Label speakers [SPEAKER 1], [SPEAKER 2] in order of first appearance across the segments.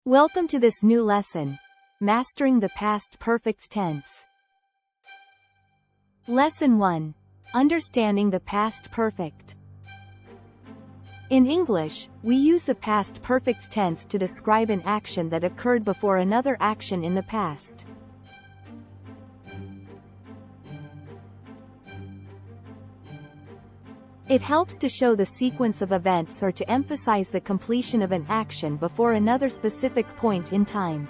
[SPEAKER 1] Welcome to this new lesson, Mastering the Past Perfect Tense. Lesson 1. Understanding the Past Perfect. In English, we use the past perfect tense to describe an action that occurred before another action in the past. It helps to show the sequence of events or to emphasize the completion of an action before another specific point in time.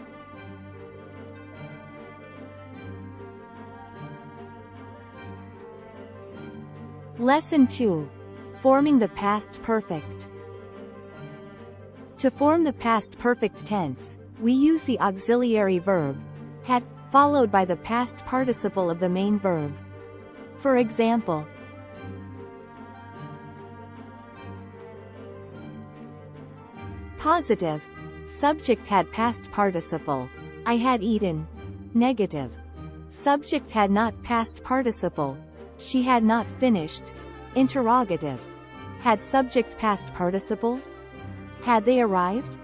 [SPEAKER 1] Lesson 2. Forming the past perfect. To form the past perfect tense, we use the auxiliary verb, had, followed by the past participle of the main verb. For example, positive. Subject had past participle. I had eaten. Negative. Subject had not past participle. She had not finished. Interrogative. Had subject past participle? Had they arrived?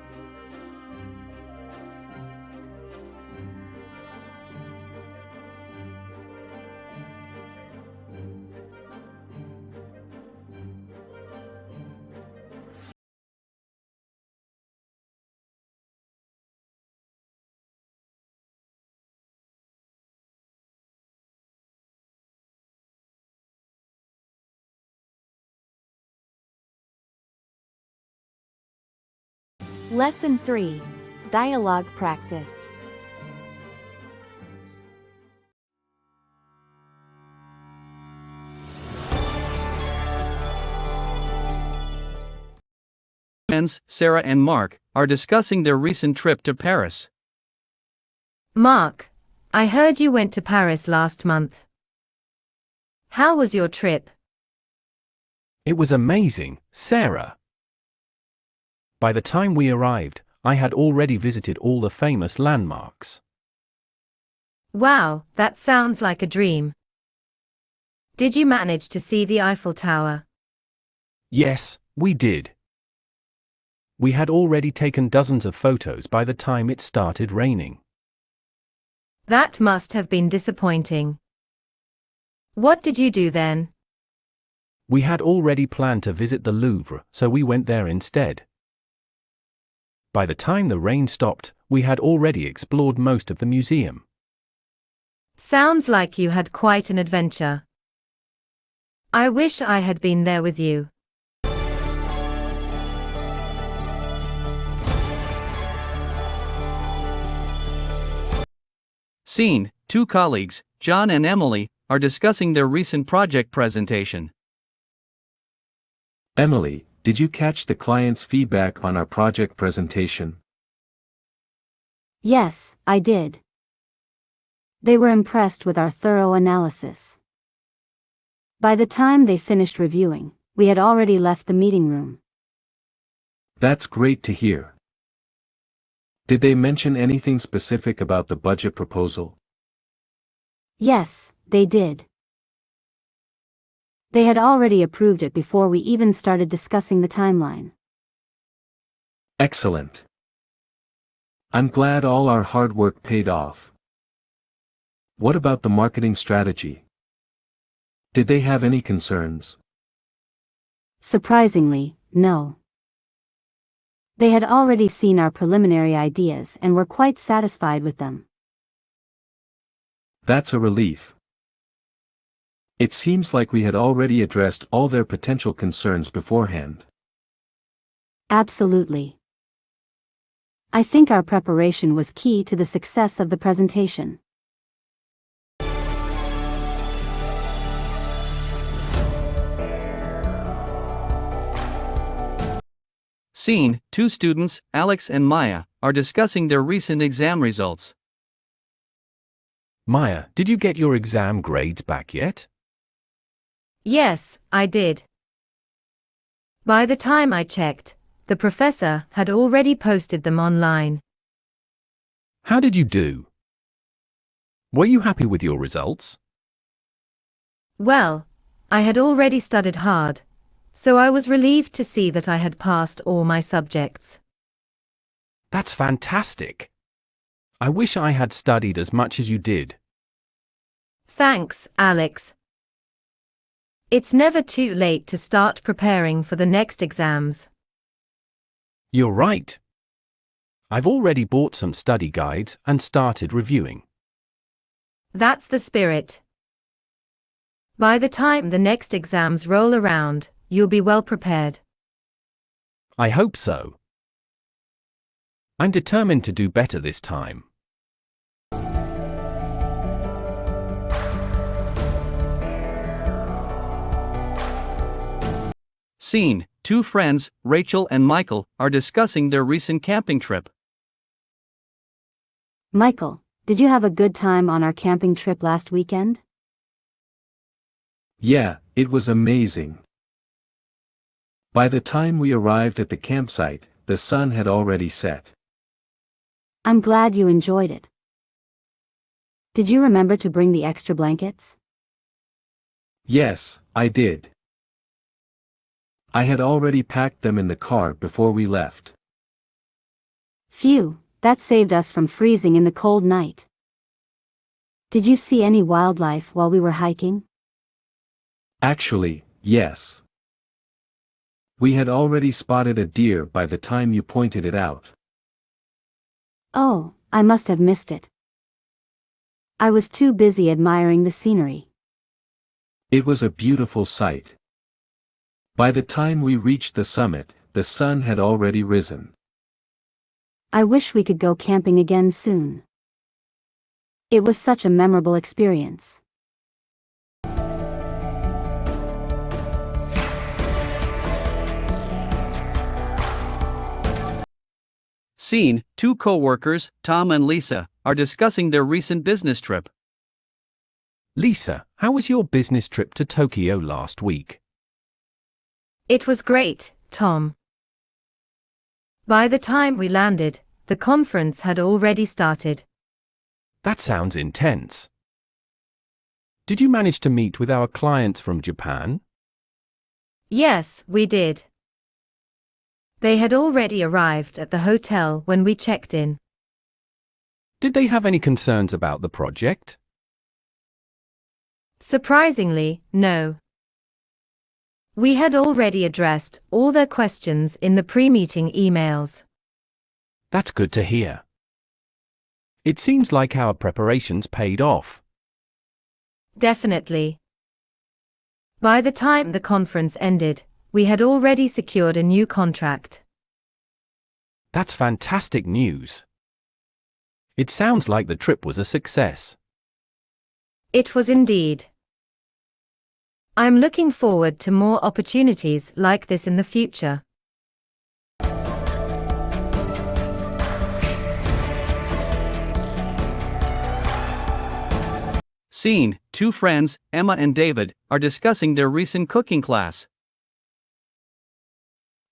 [SPEAKER 1] Lesson 3. Dialogue practice.
[SPEAKER 2] Friends, Sarah and Mark, are discussing their recent trip to Paris.
[SPEAKER 3] Mark, I heard you went to Paris last month. How was your trip?
[SPEAKER 4] It was amazing, Sarah. By the time we arrived, I had already visited all the famous landmarks.
[SPEAKER 3] Wow, that sounds like a dream. Did you manage to see the Eiffel Tower?
[SPEAKER 4] Yes, we did. We had already taken dozens of photos by the time it started raining.
[SPEAKER 3] That must have been disappointing. What did you do then?
[SPEAKER 4] We had already planned to visit the Louvre, so we went there instead. By the time the rain stopped, we had already explored most of the museum.
[SPEAKER 3] Sounds like you had quite an adventure. I wish I had been there with you.
[SPEAKER 2] Scene: two colleagues, John and Emily, are discussing their recent project presentation.
[SPEAKER 5] Emily, did you catch the client's feedback on our project presentation?
[SPEAKER 6] Yes, I did. They were impressed with our thorough analysis. By the time they finished reviewing, we had already left the meeting room.
[SPEAKER 5] That's great to hear. Did they mention anything specific about the budget proposal?
[SPEAKER 6] Yes, they did. They had already approved it before we even started discussing the timeline.
[SPEAKER 5] Excellent. I'm glad all our hard work paid off. What about the marketing strategy? Did they have any concerns?
[SPEAKER 6] Surprisingly, no. They had already seen our preliminary ideas and were quite satisfied with them.
[SPEAKER 5] That's a relief. It seems like we had already addressed all their potential concerns beforehand.
[SPEAKER 6] Absolutely. I think our preparation was key to the success of the presentation.
[SPEAKER 2] Scene: two students, Alex and Maya, are discussing their recent exam results.
[SPEAKER 4] Maya, did you get your exam grades back yet?
[SPEAKER 3] Yes, I did. By the time I checked, the professor had already posted them online.
[SPEAKER 4] How did you do? Were you happy with your results?
[SPEAKER 3] Well, I had already studied hard, so I was relieved to see that I had passed all my subjects.
[SPEAKER 4] That's fantastic. I wish I had studied as much as you did.
[SPEAKER 3] Thanks, Alex. It's never too late to start preparing for the next exams.
[SPEAKER 4] You're right. I've already bought some study guides and started reviewing.
[SPEAKER 3] That's the spirit. By the time the next exams roll around, you'll be well prepared.
[SPEAKER 4] I hope so. I'm determined to do better this time.
[SPEAKER 2] Scene: two friends, Rachel and Michael, are discussing their recent camping trip.
[SPEAKER 6] Michael, did you have a good time on our camping trip last weekend?
[SPEAKER 5] Yeah, it was amazing. By the time we arrived at the campsite, the sun had already set.
[SPEAKER 6] I'm glad you enjoyed it. Did you remember to bring the extra blankets?
[SPEAKER 5] Yes, I did. I had already packed them in the car before we left.
[SPEAKER 6] Phew, that saved us from freezing in the cold night. Did you see any wildlife while we were hiking?
[SPEAKER 5] Actually, yes. We had already spotted a deer by the time you pointed it out.
[SPEAKER 6] Oh, I must have missed it. I was too busy admiring the scenery.
[SPEAKER 5] It was a beautiful sight. By the time we reached the summit, the sun had already risen.
[SPEAKER 6] I wish we could go camping again soon. It was such a memorable experience.
[SPEAKER 2] Scene: two co-workers, Tom and Lisa, are discussing their recent business trip.
[SPEAKER 4] Lisa, how was your business trip to Tokyo last week?
[SPEAKER 3] It was great, Tom. By the time we landed, the conference had already started.
[SPEAKER 4] That sounds intense. Did you manage to meet with our clients from Japan?
[SPEAKER 3] Yes, we did. They had already arrived at the hotel when we checked in.
[SPEAKER 4] Did they have any concerns about the project?
[SPEAKER 3] Surprisingly, no. We had already addressed all their questions in the pre-meeting emails.
[SPEAKER 4] That's good to hear. It seems like our preparations paid off.
[SPEAKER 3] Definitely. By the time the conference ended, we had already secured a new contract.
[SPEAKER 4] That's fantastic news. It sounds like the trip was a success.
[SPEAKER 3] It was indeed. I'm looking forward to more opportunities like this in the future.
[SPEAKER 2] Scene: two friends, Emma and David, are discussing their recent cooking class.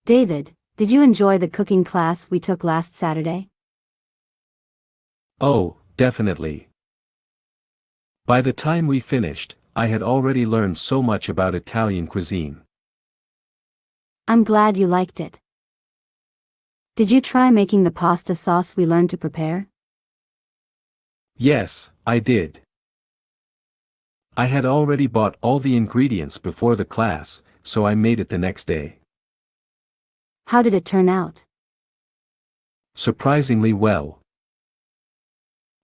[SPEAKER 6] David, did you enjoy the cooking class we took last Saturday?
[SPEAKER 5] Oh, definitely. By the time we finished, I had already learned so much about Italian cuisine.
[SPEAKER 6] I'm glad you liked it. Did you try making the pasta sauce we learned to prepare?
[SPEAKER 5] Yes, I did. I had already bought all the ingredients before the class, so I made it the next day.
[SPEAKER 6] How did it turn out?
[SPEAKER 5] Surprisingly well.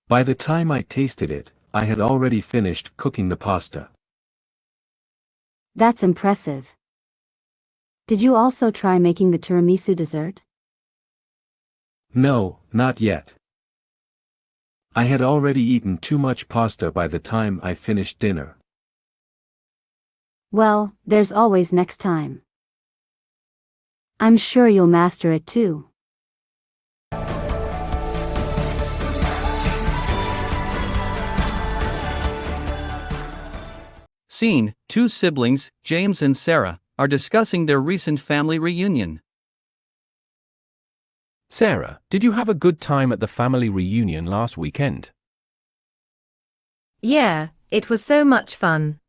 [SPEAKER 5] By the time I tasted it, I had already finished cooking the pasta.
[SPEAKER 6] That's impressive. Did you also try making the tiramisu dessert?
[SPEAKER 5] No, not yet. I had already eaten too much pasta by the time I finished dinner.
[SPEAKER 6] Well, there's always next time. I'm sure you'll master it too.
[SPEAKER 2] Scene: two siblings, James and Sarah, are discussing their recent family reunion.
[SPEAKER 4] Sarah, did you have a good time at the family reunion last weekend?
[SPEAKER 3] Yeah, it was so much fun.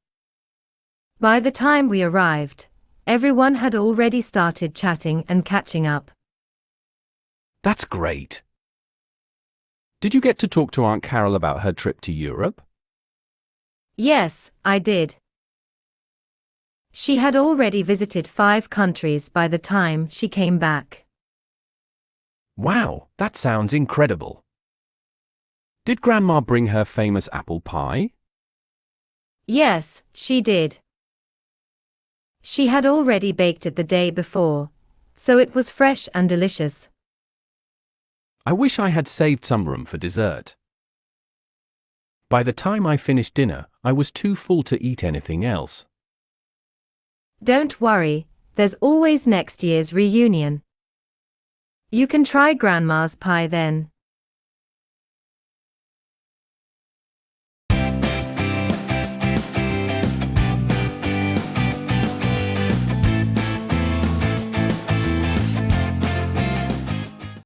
[SPEAKER 3] By the time we arrived, everyone had already started chatting and catching up.
[SPEAKER 4] That's great. Did you get to talk to Aunt Carol about her trip to Europe?
[SPEAKER 3] Yes, I did. She had already visited 5 countries by the time she came back.
[SPEAKER 4] Wow, that sounds incredible. Did Grandma bring her famous apple pie?
[SPEAKER 3] Yes, she did. She had already baked it the day before, so it was fresh and delicious.
[SPEAKER 4] I wish I had saved some room for dessert. By the time I finished dinner, I was too full to eat anything else.
[SPEAKER 3] Don't worry, there's always next year's reunion. You can try Grandma's pie then.